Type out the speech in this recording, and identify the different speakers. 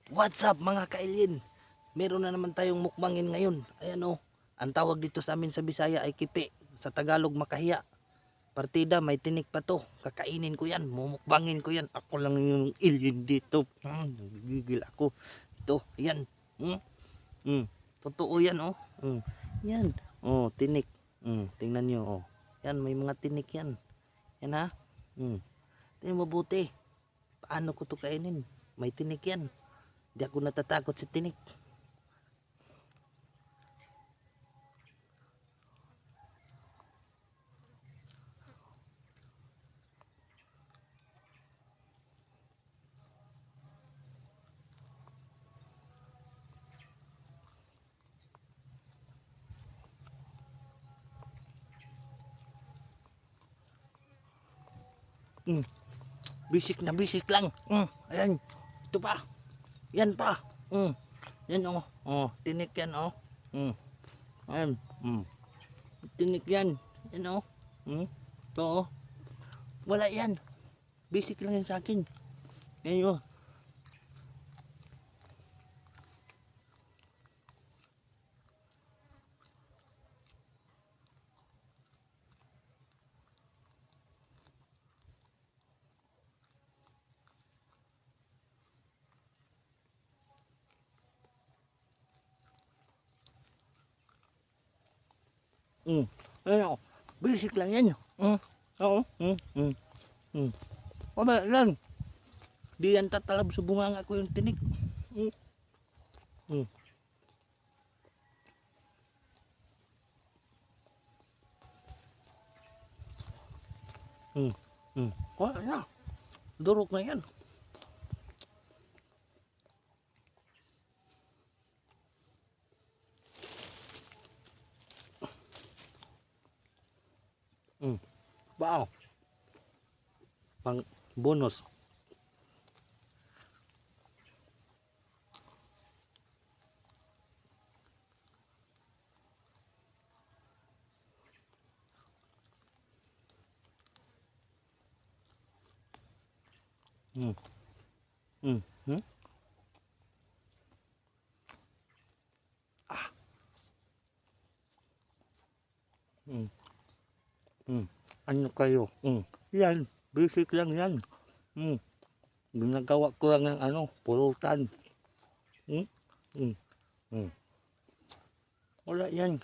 Speaker 1: What's up mga kailin? Meron na naman tayong mukbangin ngayon. Ayan o, ang tawag dito sa amin sa Bisaya ay kipi. Sa Tagalog makahiya. Partida, may tinik pa to. Kakainin ko yan, mumukbangin ko yan. Ako lang yung ilin dito. Nagigil ako. Ito, yan. Totoo yan oh. Yan. Oh, tinik. Tingnan nyo oh. Yan, may mga tinik yan. Yan ha. Tingnan mabuti. Paano ko to kainin? May tinik yan. Di ako natatakot sa tinik. Bisik na bisik lang. Ayan. Ito pa. Yan pa. Yan oh. Oh, tinik yan oh. Ayan. Tinik yan. Yan oh. Ito oh. Wala yan. Bisik lang yan sa akin. Yan oh. Ayan oh. Bisik lang yan. Oo. Wala lang. Di yan tatalab sa bunganga ko yung tinik. Wala na. Durok na yan. Wow. Pang bonus. Ano kayo? Yan, basic lang yan. Ginagawa ko lang ng ano, pulutan. Wala yan.